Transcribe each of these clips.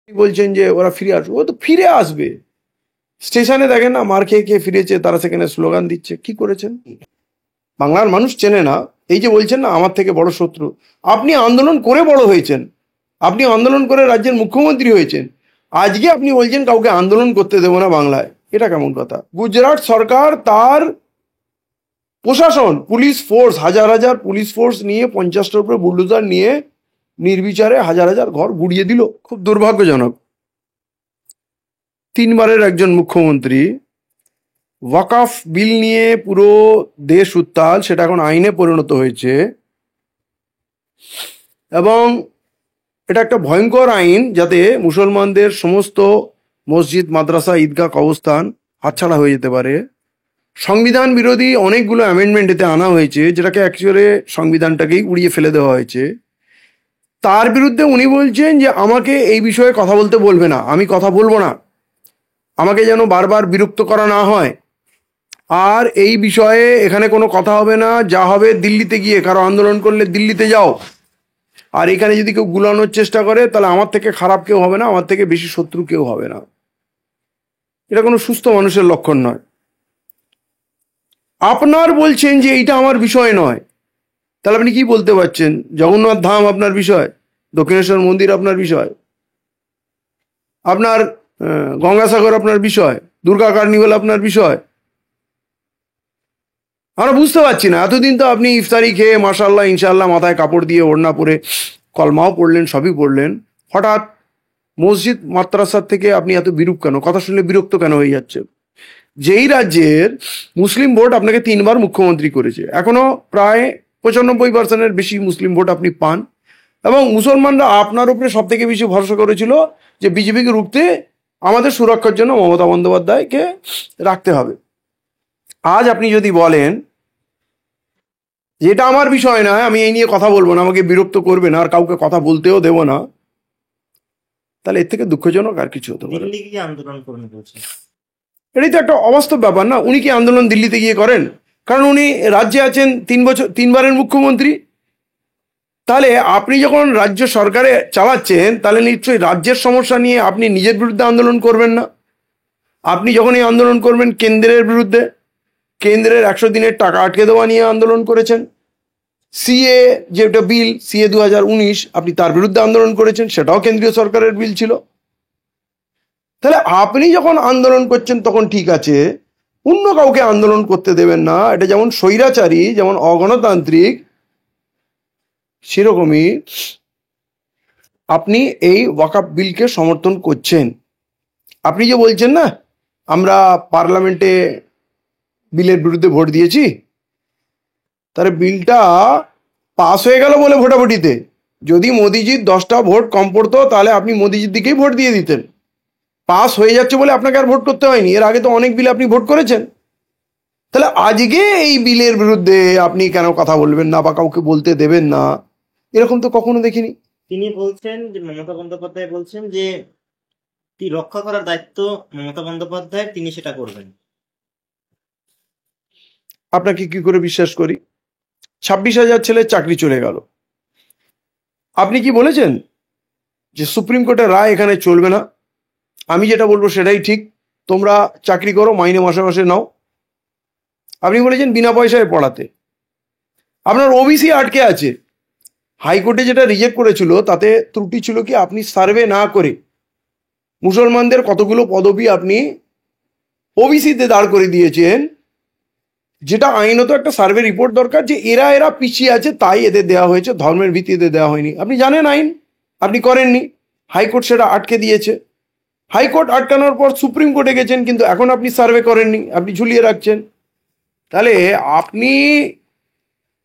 বলছেন যে ওরা ফিরে আসবে, ও তো ফিরে আসবে। স্টেশনে দেখেন না, মার খেয়ে খেয়ে ফিরেছে, তারা সেখানে স্লোগান দিচ্ছে। কি করেছেন? বাংলার মানুষ চেনে না। এই যে বলছেন না আমার থেকে বড় শত্রু, আপনি আন্দোলন করে বড় হয়েছেন, আপনি আন্দোলন করে রাজ্যের মুখ্যমন্ত্রী হয়েছেন, আজকে আপনি বলছেন কাউকে আন্দোলন করতে দেবো না বাংলায়। এটা কেমন কথা? গুজরাট সরকার তার প্রশাসন, পুলিশ ফোর্স, হাজার হাজার পুলিশ ফোর্স নিয়ে, 50টার উপরে বুলডোজার নিয়ে নির্বিচারে হাজার হাজার ঘর গুড়িয়ে দিল। খুব দুর্ভাগ্যজনক। 3বারের একজন মুখ্যমন্ত্রী, ওয়াকফ বিল নিয়ে পুরো দেশ উত্তাল, সেটা এখন আইনে পরিণত হয়েছে এবং এটা একটা ভয়ঙ্কর আইন, যাতে মুসলমানদের সমস্ত মসজিদ, মাদ্রাসা, ঈদগাহ, কবরস্থান হাতছাড়া হয়ে যেতে পারে। সংবিধান বিরোধী অনেকগুলো অ্যামেন্ডমেন্ট এতে আনা হয়েছে, যেটাকে অ্যাকচুয়ালি সংবিধানটাকেই উড়িয়ে ফেলে দেওয়া হয়েছে। তার বিরুদ্ধে উনি বলছেন যে আমাকে এই বিষয়ে কথা বলতে বলবে না, আমি কথা বলবো না, আমাকে যেন বারবার বিরক্ত করা না হয়, আর এই বিষয়ে এখানে কোনো কথা হবে না, যা হবে দিল্লিতে গিয়ে, কারো আন্দোলন করলে দিল্লিতে যাও, আর এখানে যদি কেউ গুলানোর চেষ্টা করে তাহলে আমার থেকে খারাপ কেউ হবে না, আমার থেকে বেশি শত্রু কেউ হবে না। এটা কোনো সুস্থ মানুষের লক্ষণ নয়। আপনার বলছেন যে এইটা আমার বিষয় নয়, তাহলে আপনি কি বলতে পারছেন? জগন্নাথ ধাম আপনার বিষয়, দক্ষিণেশ্বর মন্দির আপনার বিষয়, আপনার গঙ্গাসাগর আপনার বিষয়, দুর্গা কার্নিভাল আপনার বিষয়। আমরা বুঝতে পারছি না। এতদিন তো আপনি ইফতারি খেয়ে মাশাআল্লাহ ইনশাআল্লাহ মাথায় কাপড় দিয়ে ওড়না পরে কলমাও পড়লেন, সবই পড়লেন, হঠাৎ মসজিদ মাদ্রাসার থেকে আপনি এত বিরূপ কেন? কথা শুনলে বিরক্ত কেন হয়ে যাচ্ছে? যেই রাজ্যের মুসলিম ভোট আপনাকে 3বার মুখ্যমন্ত্রী করেছে, এখনো প্রায় 95% বেশি মুসলিম ভোট আপনি পান, এবং মুসলমানরা আপনার উপরে সব থেকে বেশি ভরসা করেছিল যে বিজেপিকে রুখতে আমাদের সুরক্ষার জন্য মমতা বন্দ্যোপাধ্যায়কে রাখতে হবে। আজ আপনি যদি বলেন যে এটা আমার বিষয় নয়, আমি এই নিয়ে কথা বলবো না, আমাকে বিরক্ত করবে না, আর কাউকে কথা বলতেও দেবো না, তাহলে এর থেকে দুঃখজনক আর কিছু হতে পারে? এটাই তো একটা অবাস্তব ব্যাপার না। উনি কি আন্দোলন দিল্লিতে গিয়ে করেন? কারণ উনি রাজ্যে আছেন 3বারের মুখ্যমন্ত্রী। তাহলে আপনি যখন রাজ্য সরকারে চালাচ্ছেন, তাহলে নিশ্চয়ই রাজ্যের সমস্যা নিয়ে আপনি নিজের বিরুদ্ধে আন্দোলন করবেন না। আপনি যখনই আন্দোলন করবেন কেন্দ্রের বিরুদ্ধে, কেন্দ্রের 100 দিনের টাকা আটকে দেওয়া নিয়ে আন্দোলন করেছেন। সিএ যেটা বিল, সিএ 2019, আপনি তার বিরুদ্ধে আন্দোলন করেছেন, সেটাও কেন্দ্রীয় সরকারের বিল ছিল। তাহলে আপনি যখন আন্দোলন করছেন তখন ঠিক আছে, অন্য কাউকে আন্দোলন করতে দেবেন না। এটা যেমন স্বৈরাচারী, যেমন অগণতান্ত্রিক, সেরকমই আপনি এই ওয়াকফ বিলকে সমর্থন করছেন। আপনি যে বলছেন না আমরা পার্লামেন্টে বিলের বিরুদ্ধে ভোট দিয়েছি, তাহলে বিলটা পাস হয়ে গেল বলে ভোটাভুটিতে, যদি মোদিজির 10টা ভোট কম পড়তো তাহলে আপনি মোদিজির দিকেই ভোট দিয়ে দিতেন। পাস হয়ে যাচ্ছে বলে আপনাকে আর ভোট করতে হয়নি, এর আগে তো অনেক বিল আপনি ভোট করেছেন। তাহলে আজকে এই বিলের বিরুদ্ধে আপনি কেন কথা বলবেন না বা কাউকে বলতে দেবেন না? এরকম তো কখনো দেখিনি। তিনি বলছেন যে মমতা বন্দ্যোপাধ্যায় বলছেন যে রক্ষা করার দায়িত্ব মমতা বন্দ্যোপাধ্যায়, তিনি সেটা করবেন। আপনাকে কি করে বিশ্বাস করি? 26,000 ছেলের চাকরি চলে গেল। আপনি কি বলেছেন যে সুপ্রিম কোর্টের রায় এখানে চলবে না, আমি যেটা বলবো সেটাই ঠিক, তোমরা চাকরি করো, মাইনে মাসে মাসে নাও? আপনি বলেছেন বিনা পয়সায় পড়াতে। আপনার ওবিসি আটকে আছে, হাইকোর্টে যেটা রিজেক্ট করেছিল তাতে ত্রুটি ছিল কি, আপনি সার্ভে না করে মুসলমানদের কতগুলো পদবি আপনি ওবিসিতে দাঁড় করে দিয়েছেন, যেটা আইনত একটা সার্ভে রিপোর্ট দরকার যে এরা এরা পিছিয়ে আছে তাই এদের দেওয়া হয়েছে, ধর্মের ভিত্তিতে দেওয়া হয়নি। আপনি জানেন আইন, আপনি করেননি, হাইকোর্ট সেটা আটকে দিয়েছে। হাইকোর্ট আটকানোর পর সুপ্রিম কোর্টে গেছেন, কিন্তু এখন আপনি সার্ভে করেননি, আপনি ঝুলিয়ে রাখছেন। তাহলে আপনি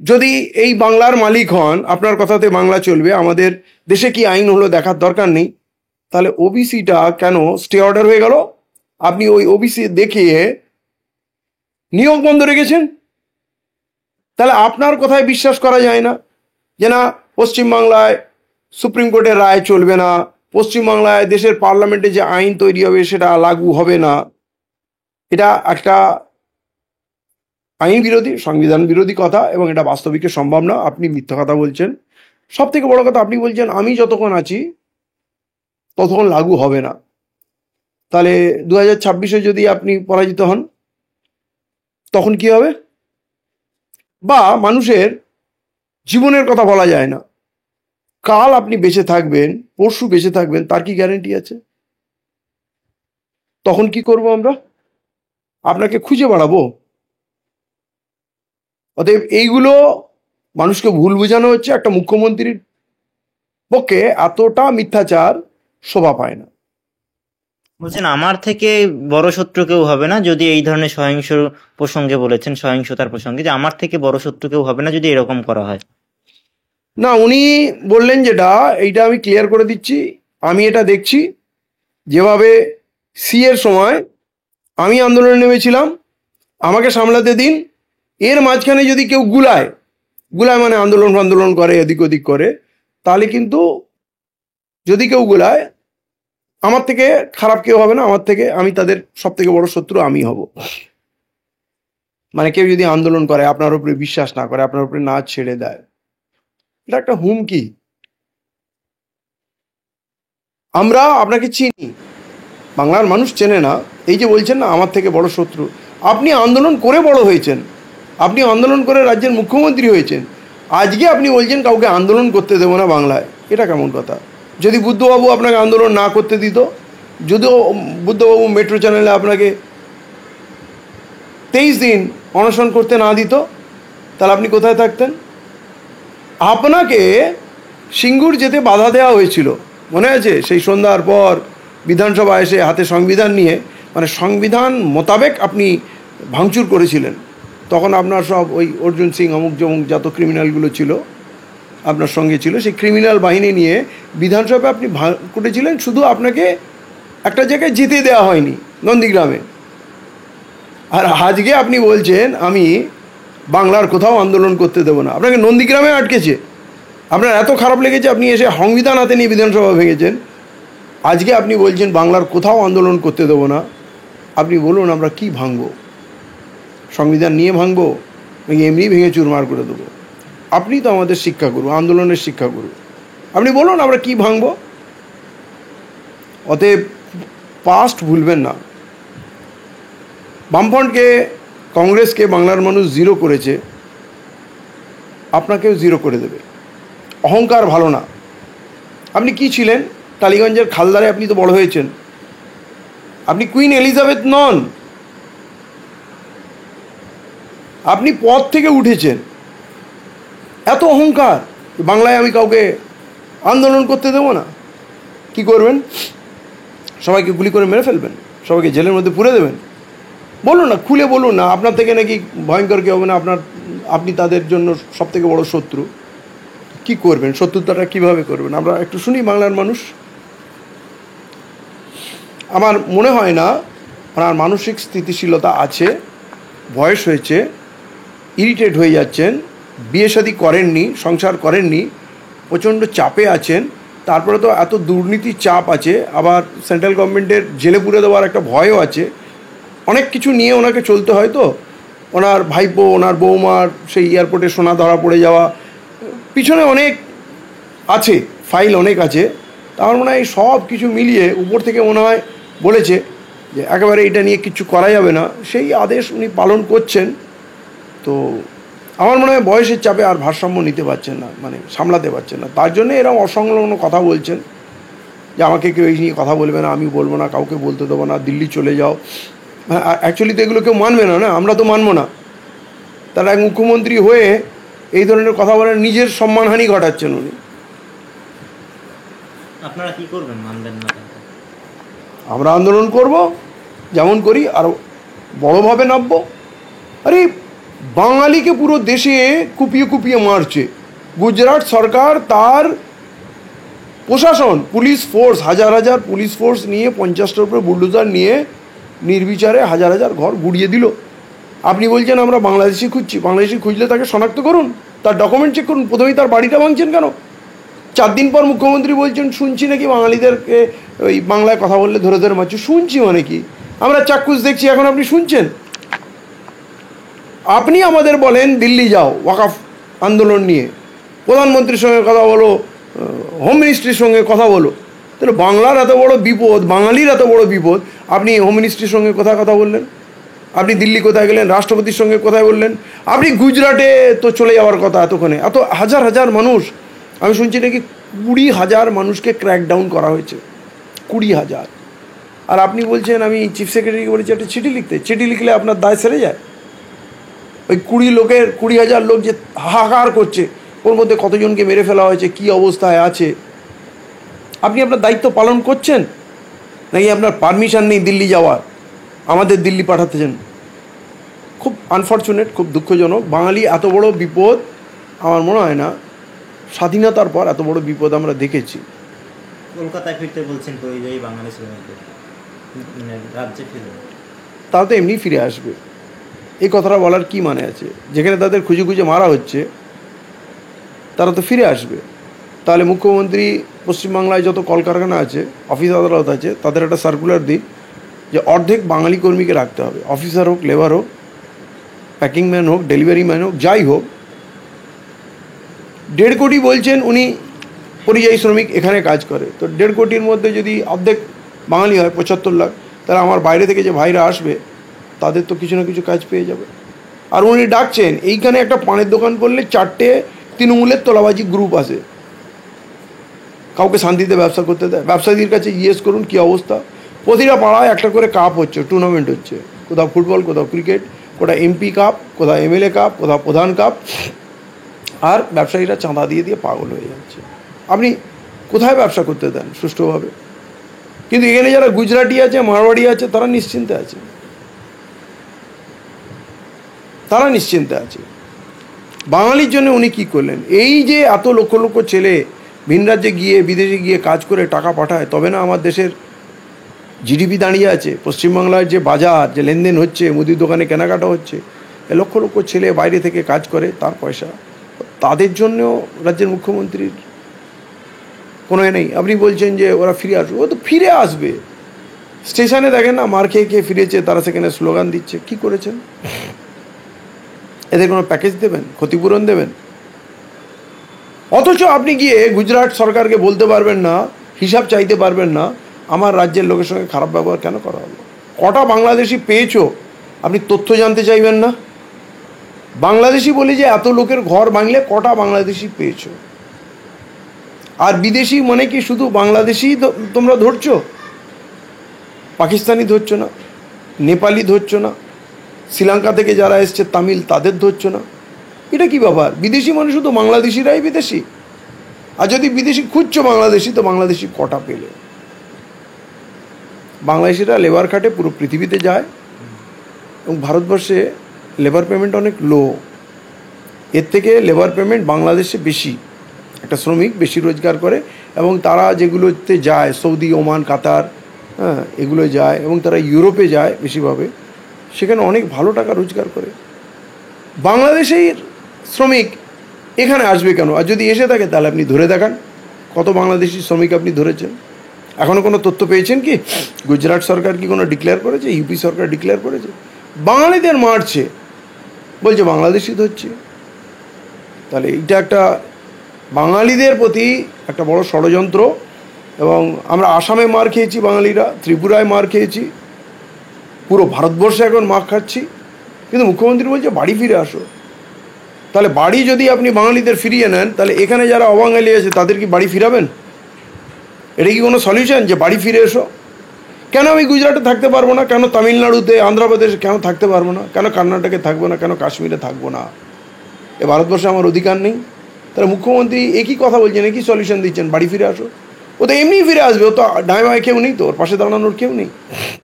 যদি এই বাংলার মালিক হন, আপনার কথাতে বাংলা চলবে, আমাদের দেশে কি আইন হলো দেখার দরকার নেই, তাহলে ওবিসিটা কেন স্টে অর্ডার হয়ে গেল? আপনি ওই ওবিসি দেখিয়ে নিয়োগ বন্ধ রেখেছেন। তাহলে আপনার কথায় বিশ্বাস করা যায় না যে না পশ্চিমবাংলায় সুপ্রিম কোর্টের রায় চলবে না, পশ্চিমবাংলায় দেশের পার্লামেন্টে যে আইন তৈরি হবে সেটা লাগু হবে না। এটা একটা আইন বিরোধী, সংবিধান বিরোধী কথা, এবং এটা বাস্তবিকে সম্ভব না। আপনি মিথ্যা কথা বলছেন। সব থেকে বড় কথা, আপনি বলছেন আমি যতক্ষণ আছি ততক্ষণ লাগু হবে না। তাহলে 2026-এ যদি আপনি পরাজিত হন তখন কি হবে? বা মানুষের জীবনের কথা বলা যায় না, কাল আপনি বেঁচে থাকবেন, পরশু বেঁচে থাকবেন, তার কি গ্যারেন্টি আছে? তখন কি করব আমরা? আপনাকে খুঁজে বেড়াবো? অতএব এইগুলো মানুষকে ভুল বোঝানো হচ্ছে। একটা মুখ্যমন্ত্রীর পক্ষে এতটা মিথ্যাচার শোভা পায় না। বলছেন আমার থেকে বড় শত্রু কেউ হবে না যদি এই ধরনের সহিংস প্রসঙ্গে বলেছেন, সহিংসতার প্রসঙ্গে, যে আমার থেকে বড় শত্রু কেউ হবে না যদি এরকম করা হয়। না, উনি বললেন যেটা, এইটা আমি ক্লিয়ার করে দিচ্ছি। আমি এটা দেখছি, যেভাবে এর সময় আমি আন্দোলনে নেমেছিলাম, আমাকে সামলাতে দিন, এর মাঝখানে যদি কেউ গুলায় মানে আন্দোলন করে, এদিক ওদিক করে, তাহলে কিন্তু যদি কেউ গুলায়, আমার থেকে খারাপ কেউ হবে না। আমি তাদের সব থেকে বড় শত্রু আমি হব। মানে কেউ যদি আন্দোলন করে, আপনার উপরে বিশ্বাস না করে, আপনার উপরে না ছেড়ে দেয়, এটা একটা হুমকি। আমরা আপনাকে চিনি, বাংলার মানুষ চেনে না। এই যে বলছেন না আমার থেকে বড় শত্রু, আপনি আন্দোলন করে বড় হয়েছেন, আপনি আন্দোলন করে রাজ্যের মুখ্যমন্ত্রী হয়েছেন, আজকে আপনি বলছেন কাউকে আন্দোলন করতে দেবো না বাংলায়। এটা কেমন কথা? যদি বুদ্ধবাবু আপনাকে আন্দোলন না করতে দিত, যদিও বুদ্ধবাবু মেট্রো চ্যানেলে আপনাকে 23 দিন অনশন করতে না দিত, তাহলে আপনি কোথায় থাকতেন? আপনাকে সিঙ্গুর যেতে বাধা দেওয়া হয়েছিল, মনে আছে? সেই সন্ধ্যার পর বিধানসভা এসে হাতে সংবিধান নিয়ে, মানে সংবিধান মোতাবেক আপনি ভাঙচুর করেছিলেন। তখন আপনার সব ওই অর্জুন সিং অমুক জমুক যত ক্রিমিনালগুলো ছিল আপনার সঙ্গে ছিল, সেই ক্রিমিনাল বাহিনী নিয়ে বিধানসভায় আপনি করেছিলেন। শুধু আপনাকে একটা জায়গায় যেতে দেওয়া হয়নি, নন্দীগ্রামে। আর আজকে আপনি বলছেন আমি বাংলার কোথাও আন্দোলন করতে দেবো না, আপনাকে নন্দীগ্রামে আটকেছে। আপনার এত খারাপ লেগেছে, আপনি এসে সংবিধান হাতে নিয়ে বিধানসভা ভেঙেছেন। আজকে আপনি বলছেন বাংলার কোথাও আন্দোলন করতে দেবো না। আপনি বলুন আমরা কি ভাঙবো? সংবিধান নিয়ে ভাঙবো নাকি এমনি ভেঙে চুরমার করে দেবো? আপনি তো আমাদের শিক্ষাগুরু, আন্দোলনের শিক্ষাগুরু। আপনি বলুন আমরা কি ভাঙবো? অতএব পাস্ট ভুলবেন না। বামফ্রন্টকে, কংগ্রেসকে বাংলার মানুষ জিরো করেছে, আপনাকেও জিরো করে দেবে। অহংকার ভালো না। আপনি কি ছিলেন? টালিগঞ্জের খালদারে আপনি তো বড় হয়েছেন। আপনি কুইন এলিজাবেথ নন, আপনি পদ থেকে উঠেছেন। এত অহংকার, বাংলায় আমি কাউকে আন্দোলন করতে দেবো না। কি করবেন? সবাইকে গুলি করে মেরে ফেলবেন? সবাইকে জেলের মধ্যে পুরে দেবেন? বলুন না, খুলে বলুন না। আপনার থেকে নাকি ভয়ঙ্কর কেউ হবে না, আপনি তাদের জন্য সব থেকে বড় শত্রু। কি করবেন? শত্রুতাটা কিভাবে করবেন? আমরা একটু শুনি বাংলার মানুষ। আমার মনে হয় না ওনার মানসিক স্থিতিশীলতা আছে, বয়স হয়েছে, ইরিটেট হয়ে যাচ্ছেন, বিয়ে শাদী করেননি, সংসার করেননি, প্রচণ্ড চাপে আছেন। তারপরে তো এত দুর্নীতির চাপ আছে, আবার সেন্ট্রাল গভর্নমেন্টের জেলে পুরে দেওয়ার একটা ভয়ও আছে। অনেক কিছু নিয়ে ওনাকে চলতে হয়। তো ওনার ভাইপো, ওনার বৌমার সেই এয়ারপোর্টে সোনা ধরা পড়ে যাওয়া, পিছনে অনেক আছে, ফাইল অনেক আছে। তার মনে হয় সব কিছু মিলিয়ে উপর থেকে মনে হয় বলেছে যে একেবারে এটা নিয়ে কিছু করা যাবে না, সেই আদেশ উনি পালন করছেন। তো আমার মনে হয় বয়সের চাপে আর ভারসাম্য নিতে পারছেন না, মানে সামলাতে পারছেন না। তার জন্য এরকম অসংলগ্ন কথা বলছেন যে আমাকে কেউ এই নিয়ে কথা বলবে না, আমি বলবো না, কাউকে বলতে দেবো না, দিল্লি চলে যাও। অ্যাকচুয়ালি তো এগুলো কেউ মানবে না, আমরা তো মানবো না। তারা এক মুখ্যমন্ত্রী হয়ে এই ধরনের কথা বলেন, নিজের সম্মানহানি ঘটাচ্ছেন উনি। আপনারা কি করবেন মানবেন না? আমরা আন্দোলন করব, যেমন করি, আরও বড়োভাবে নামবো। আরে বাঙালিকে পুরো দেশে কুপিয়ে কুপিয়ে মারছে গুজরাট সরকার। তার প্রশাসন, পুলিশ ফোর্স, হাজার হাজার পুলিশ ফোর্স নিয়ে, 50টার উপরে বুলডোজার নিয়ে নির্বিচারে হাজার হাজার ঘর গুড়িয়ে দিল। আপনি বলছেন আমরা বাংলাদেশি খুঁজছি। বাংলাদেশি খুঁজলে তাকে শনাক্ত করুন, তার ডকুমেন্ট চেক করুন। প্রথমেই তার বাড়িটা ভাঙছেন কেন? 4 দিন পর মুখ্যমন্ত্রী বলছেন শুনছি নাকি বাঙালিদেরকে ওই বাংলায় কথা বললে ধরে ধরে মারছে। শুনছি মানে কি? আমরা চাক্ষুষ দেখছি, এখন আপনি শুনছেন? আপনি আমাদের বলেন দিল্লি যাও ওয়াকফ আন্দোলন নিয়ে, প্রধানমন্ত্রীর সঙ্গে কথা বলো, হোম মিনিস্ট্রির সঙ্গে কথা বলো। তাহলে বাংলার এত বড় বিপদ, বাঙালির এত বড় বিপদ, আপনি হোম মিনিস্ট্রির সঙ্গে কোথায় কথা বললেন? আপনি দিল্লি কোথায় গেলেন? রাষ্ট্রপতির সঙ্গে কোথায় বললেন? আপনি গুজরাটে তো চলে যাওয়ার কথা এতক্ষণে, এত হাজার হাজার মানুষ, আমি শুনছি নাকি 20,000 মানুষকে ক্র্যাকডাউন করা হয়েছে, 20,000। আর আপনি বলছেন আমি চিফ সেক্রেটারিকে বলেছি একটা চিঠি লিখতে, চিঠি লিখলে আপনার দায় সেরে যায়? ওই 20,000 লোক যে হাহাকার করছে, ওর মধ্যে কতজনকে মেরে ফেলা হয়েছে, কি অবস্থায় আছে, আপনি আপনার দায়িত্ব পালন করছেন? নাকি আপনার পারমিশন নেই দিল্লি যাওয়ার, আমাদের দিল্লি পাঠাতেছেন? খুব আনফর্চুনেট, খুব দুঃখজনক। বাঙালি এত বড় বিপদ আমার মনে হয় না স্বাধীনতার পর এত বড় বিপদ আমরা দেখেছি। কলকাতায় ফিরতে বলছেন পরিযায়ী বাঙালি শ্রমিকদের, মানে রাজ্যে ফিরে। তারা তো এমনি ফিরে আসবে, এই কথাটা বলার কি মানে আছে? যেখানে তাদের খুঁজে খুঁজে মারা হচ্ছে তারা তো ফিরে আসবে। তাহলে মুখ্যমন্ত্রী পশ্চিমবাংলায় যত কলকারখানা আছে, অফিস আদালত আছে, তাদের একটা সার্কুলার দিক যে অর্ধেক বাঙালি কর্মীকে রাখতে হবে, অফিসার হোক, লেবার হোক, প্যাকিং ম্যান হোক, ডেলিভারি ম্যান হোক, যাই হোক। 1.5 কোটি বলছেন উনি পরিযায়ী শ্রমিক এখানে কাজ করে, তো 1.5 কোটির মধ্যে যদি অর্ধেক বাঙালি হয় 75 লাখ, তাহলে আমার বাইরে থেকে যে ভাইরা আসবে তাদের তো কিছু না কিছু কাজ পেয়ে যাবে। আর উনি ডাকছেন এইখানে একটা পানের দোকান করলে 4টে তৃণমূলের তোলাবাজি গ্রুপ আছে, কাউকে শান্তিতে ব্যবসা করতে দেয়? ব্যবসায়ীদের কাছে জিজ্ঞেস করুন কী অবস্থা। প্রতিটা পাড়ায় একটা করে কাপ হচ্ছে, টুর্নামেন্ট হচ্ছে, কোথাও ফুটবল, কোথাও ক্রিকেট, কোথাও এমপি কাপ, কোথাও এমএলএ কাপ, কোথাও প্রধান কাপ, আর ব্যবসায়ীরা চাঁদা দিয়ে দিয়ে পাগল হয়ে যাচ্ছে। আপনি কোথায় ব্যবসা করতে দেন সুষ্ঠুভাবে? কিন্তু এখানে যারা গুজরাটি আছে, মারওয়াড়ি আছে, তারা নিশ্চিন্তে আছে, তারা নিশ্চিন্তে আছে। বাঙালির জন্য উনি কী করলেন? এই যে এত লক্ষ লক্ষ ছেলে ভিন রাজ্যে গিয়ে, বিদেশে গিয়ে কাজ করে টাকা পাঠায়, তবে না আমার দেশের জিডিপি দাঁড়িয়ে আছে। পশ্চিমবাংলার যে বাজার, যে লেনদেন হচ্ছে, মুদির দোকানে কেনাকাটা হচ্ছে, এ লক্ষ লক্ষ ছেলে বাইরে থেকে কাজ করে, তার পয়সা, তাদের জন্যও রাজ্যের মুখ্যমন্ত্রীর কোনো নেই। আপনি বলছেন যে ওরা ফিরে আসবে, ও তো ফিরে আসবে। স্টেশনে দেখেন না, মার খেয়ে খেয়ে ফিরেছে, তারা সেখানে স্লোগান দিচ্ছে। কি করেছেন? এদের কোনো প্যাকেজ দেবেন, ক্ষতিপূরণ দেবেন? অথচ আপনি গিয়ে গুজরাট সরকারকে বলতে পারবেন না, হিসাব চাইতে পারবেন না, আমার রাজ্যের লোকের সঙ্গে খারাপ ব্যবহার কেন করা হলো? কটা বাংলাদেশি পেয়েছো আপনি তথ্য জানতে চাইবেন না? বাংলাদেশি বলি যে এত লোকের ঘর ভাঙলে কটা বাংলাদেশি পেয়েছো? আর বিদেশি মানে কি শুধু বাংলাদেশি তোমরা ধরছো? পাকিস্তানি ধরছো না, নেপালি ধরছো না, শ্রীলঙ্কা থেকে যারা এসছে তামিল, তাদের ধরছো না? এটা কি ব্যাপার? বিদেশি মানে শুধু বাংলাদেশিরাই বিদেশি? আর যদি বিদেশি খুঁজছো বাংলাদেশি, তো বাংলাদেশি কটা পেলে? বাংলাদেশিরা লেবার খাটে পুরো পৃথিবীতে যায়, এবং ভারতবর্ষে লেবার পেমেন্ট অনেক লো। এর থেকে লেবার পেমেন্ট বাংলাদেশে বেশি। একটা শ্রমিক বেশি রোজগার করে, এবং তারা যেগুলোতে যায়, সৌদি, ওমান, কাতার, হ্যাঁ, এগুলো যায়, এবং তারা ইউরোপে যায় বেশিভাবে, সেখানে অনেক ভালো টাকা রোজগার করে। বাংলাদেশের শ্রমিক এখানে আসবে কেন? আর যদি এসে থাকে তাহলে আপনি ধরে দেখান কত বাংলাদেশি শ্রমিক আপনি ধরেছেন। এখনও কোনো তথ্য পেয়েছেন কি? গুজরাট সরকার কি কোনো ডিক্লেয়ার করেছে? ইউপি সরকার ডিক্লেয়ার করেছে? বাঙালিদের মারছে, বলছে বাংলাদেশি ধরছে। তাহলে এইটা একটা বাঙালিদের প্রতি একটা বড় ষড়যন্ত্র। এবং আমরা আসামে মার খেয়েছি বাঙালিরা, ত্রিপুরায় মার খেয়েছি, পুরো ভারতবর্ষে এখন মার খাচ্ছি, কিন্তু মুখ্যমন্ত্রী বলছে বাড়ি ফিরে আসো। তাহলে বাড়ি যদি আপনি বাঙালিদের ফিরিয়ে নেন, তাহলে এখানে যারা অবাঙালি আছে তাদের কি বাড়ি ফিরাবেন? এটা কি কোনো সলিউশন যে বাড়ি ফিরে এসো? কেন আমি গুজরাটে থাকতে পারবো না? কেন তামিলনাড়ুতে, অন্ধ্রপ্রদেশে কেন থাকতে পারবো না? কেন কর্ণাটকে থাকবো না? কেন কাশ্মীরে থাকবো না? এ ভারতবর্ষে আমার অধিকার নেই? তাহলে মুখ্যমন্ত্রী একই কথা বলছেন, একই সলিউশন দিচ্ছেন, বাড়ি ফিরে আসো। ও তো এমনিই ফিরে আসবে, ও তো ডায় বায় কেউ নেই, তো ওর পাশে দাঁড়ানোর কেউ নেই।